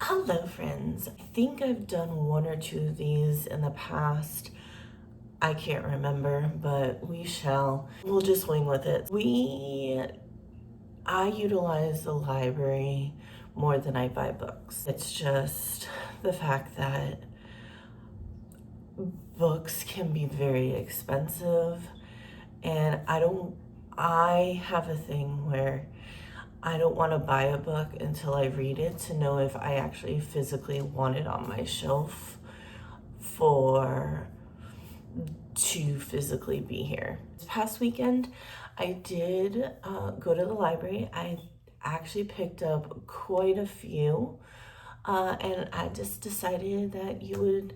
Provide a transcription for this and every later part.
Hello friends. I think I've done one or two of these in the past. I can't remember, but we'll just wing with it. I utilize the library more than I buy books. It's just the fact that books can be very expensive, and I have a thing where I don't want to buy a book until I read it to know if I actually physically want it on my shelf to physically be here. This past weekend, I did go to the library. I actually picked up quite a few, and I just decided that you would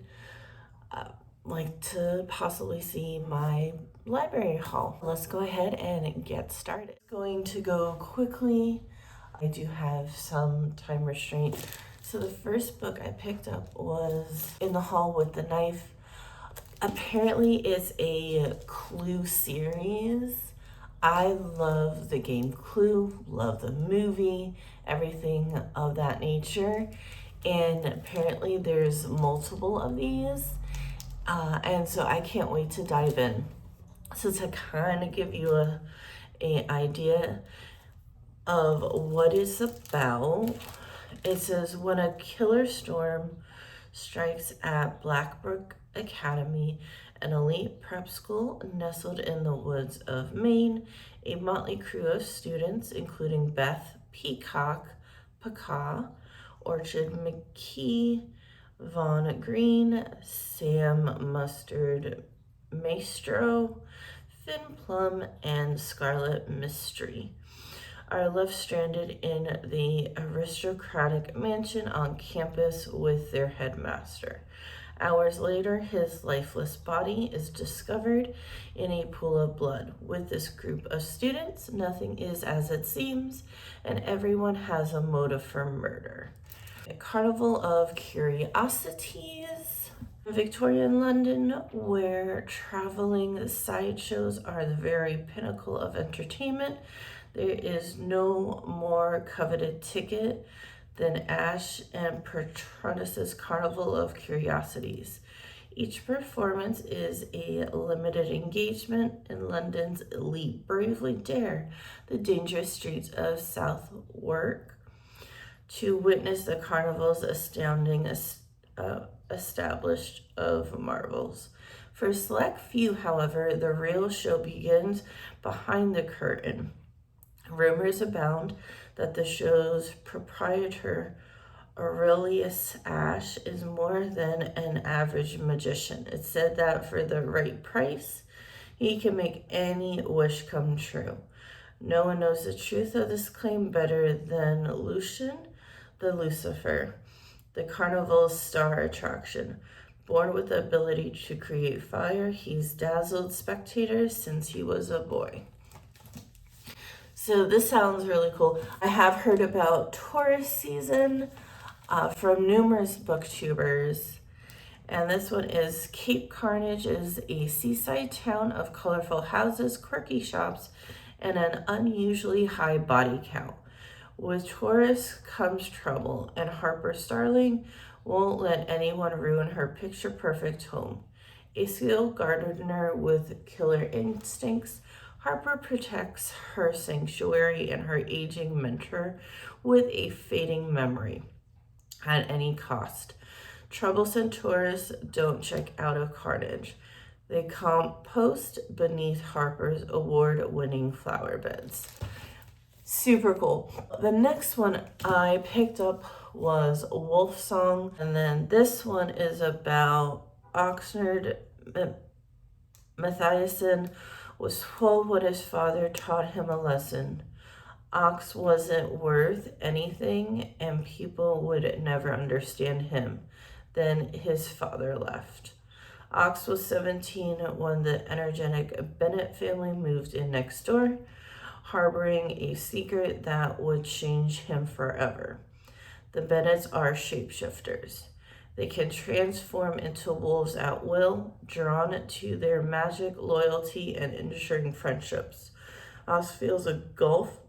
like to possibly see my library haul. Let's go ahead and get started. Going to go quickly. I do have some time restraint. So the first book I picked up was In the Hall with the Knife. Apparently it's a Clue series. I love the game Clue, love the movie, everything of that nature. And apparently there's multiple of these. And so I can't wait to dive in. So to kind of give you an idea of what it's about, it says, when a killer storm strikes at Blackbrook Academy, an elite prep school nestled in the woods of Maine, a motley crew of students, including Beth Peacock, Paca, Orchard McKee, Vaughn Green, Sam Mustard Maestro, Finn Plum, and Scarlet Mystery, are left stranded in the aristocratic mansion on campus with their headmaster. Hours later, his lifeless body is discovered in a pool of blood. With this group of students, nothing is as it seems, and everyone has a motive for murder. A carnival of curiosities. Victorian London, where traveling sideshows are the very pinnacle of entertainment, there is no more coveted ticket than Ash and Patronus's Carnival of Curiosities. Each performance is a limited engagement, and London's elite bravely dare the dangerous streets of Southwark to witness the carnival's astounding established of marvels. For a select few, however, the real show begins behind the curtain. Rumors abound that the show's proprietor, Aurelius Ash, is more than an average magician. It's said that for the right price, he can make any wish come true. No one knows the truth of this claim better than Lucian the Lucifer, the carnival's star attraction. Born with the ability to create fire, he's dazzled spectators since he was a boy. So this sounds really cool. I have heard about tourist season from numerous booktubers. And this one is Cape Carnage is a seaside town of colorful houses, quirky shops, and an unusually high body count. With tourists comes trouble, and Harper Starling won't let anyone ruin her picture-perfect home. A skilled gardener with killer instincts, Harper protects her sanctuary and her aging mentor with a fading memory at any cost. Troublesome tourists don't check out of Carnage. They compost beneath Harper's award-winning flower beds. Super cool. The next one I picked up was Wolf Song, and then this one is about Oxnard Mathiasen was told what his father taught him a lesson. Ox wasn't worth anything, and people would never understand him. Then his father left. Ox was 17 when the energetic Bennett family moved in next door, harboring a secret that would change him forever. The Bennetts are shapeshifters. They can transform into wolves at will, drawn to their magic, loyalty, and enduring friendships. Oz feels a gulf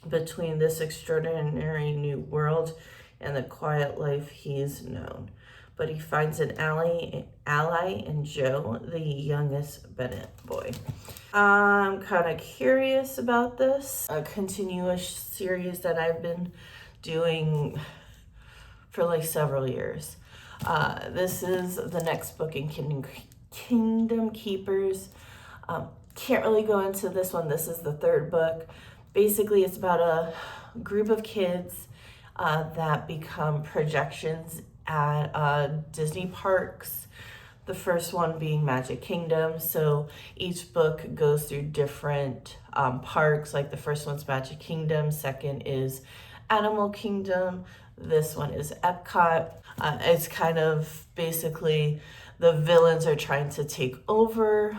between this extraordinary new world and the quiet life he's known. But he finds an ally in Joe, the youngest Bennett boy. I'm kind of curious about this. A continuous series that I've been doing for like several years. This is the next book in Kingdom Keepers. Can't really go into this one. This is the third book. Basically, it's about a group of kids that become projections at Disney parks. The first one being Magic Kingdom. So each book goes through different parks. Like the first one's Magic Kingdom, second is Animal Kingdom, this one is Epcot. It's kind of basically the villains are trying to take over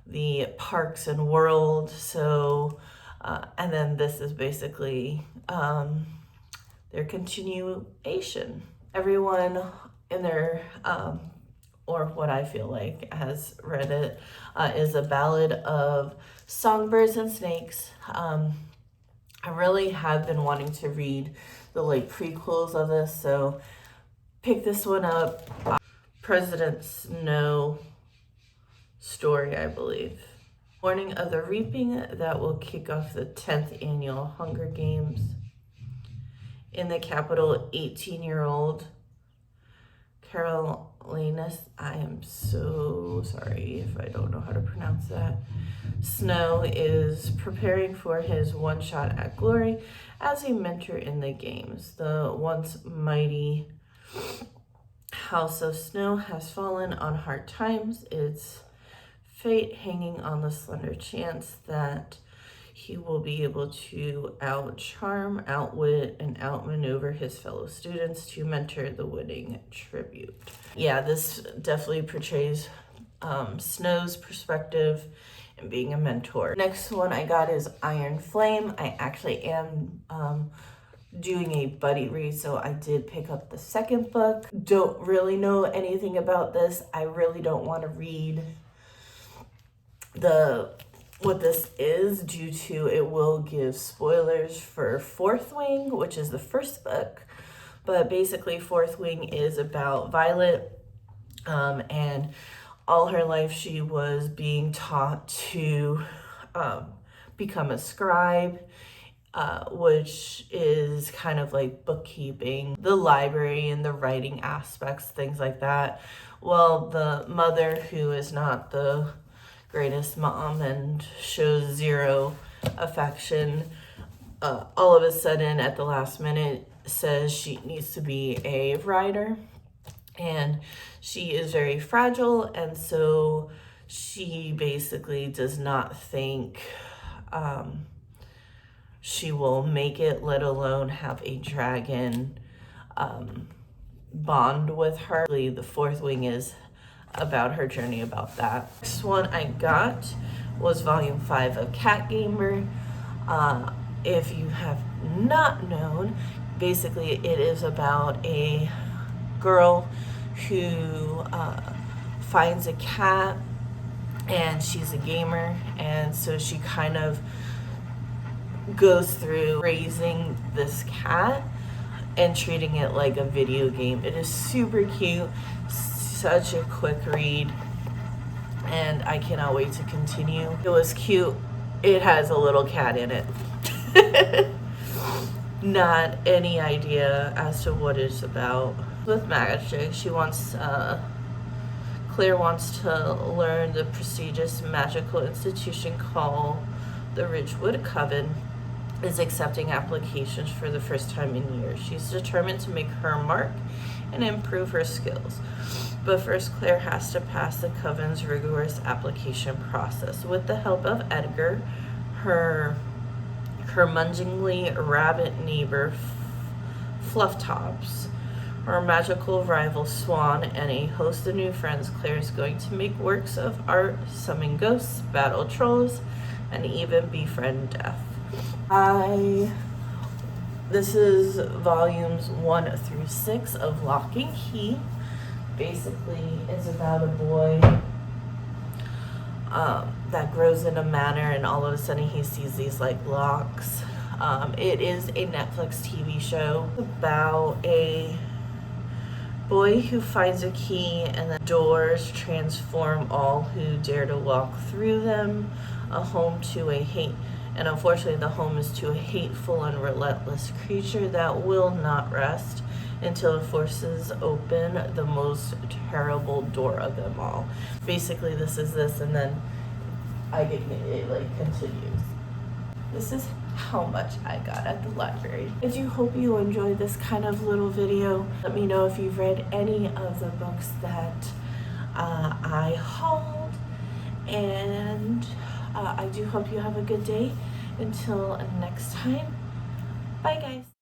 the parks and world. So and then this is basically their continuation. Everyone in their or what I feel like has read it is A Ballad of Songbirds and Snakes. I really have been wanting to read the like prequels of this, so pick this one up. President Snow story, I believe. Morning of the Reaping, that will kick off the 10th annual Hunger Games. In the capital, 18-year-old Carolinas, I am so sorry if I don't know how to pronounce that. Snow is preparing for his one shot at glory as a mentor in the games. The once mighty House of Snow has fallen on hard times, its fate hanging on the slender chance that he will be able to out-charm, outwit, and outmaneuver his fellow students to mentor the winning tribute. Yeah, this definitely portrays Snow's perspective and being a mentor. Next one I got is Iron Flame. I actually am doing a buddy read, so I did pick up the second book. Don't really know anything about this. I really don't want to read what this is due to it will give spoilers for Fourth Wing, which is the first book. But basically Fourth Wing is about Violet, and all her life she was being taught to become a scribe, which is kind of like bookkeeping, the library and the writing aspects, things like that. Well, the mother, who is not the greatest mom and shows zero affection, all of a sudden at the last minute says she needs to be a writer, and she is very fragile, and so she basically does not think she will make it, let alone have a dragon bond with her. The Fourth Wing is about her journey about that. Next one I got was volume 5 of Cat Gamer. If you have not known, basically it is about a girl who finds a cat, and she's a gamer, and so she kind of goes through raising this cat and treating it like a video game. It is super cute, such a quick read, and I cannot wait to continue. It was cute. It has a little cat in it. Not any idea as to what it's about. With magic, Claire wants to learn the prestigious magical institution called the Ridgewood Coven is accepting applications for the first time in years. She's determined to make her mark and improve her skills. But first, Claire has to pass the Coven's rigorous application process. With the help of Edgar, her curmudgeonly rabbit neighbor Flufftops, her magical rival Swan, and a host of new friends, Claire is going to make works of art, summon ghosts, battle trolls, and even befriend death. This is volumes 1 through 6 of Lock and Key. Basically, it's about a boy that grows in a manor, and all of a sudden he sees these like locks It is a Netflix TV show about a boy who finds a key and the doors transform all who dare to walk through them. A home to a hate, and unfortunately the home is to a hateful and relentless creature that will not rest until it forces open the most terrible door of them all. Basically this is this, and then it like continues. This is how much I got at the library. I do hope you enjoyed this kind of little video. Let me know if you've read any of the books that I hauled, and I do hope you have a good day. Until next time, bye guys.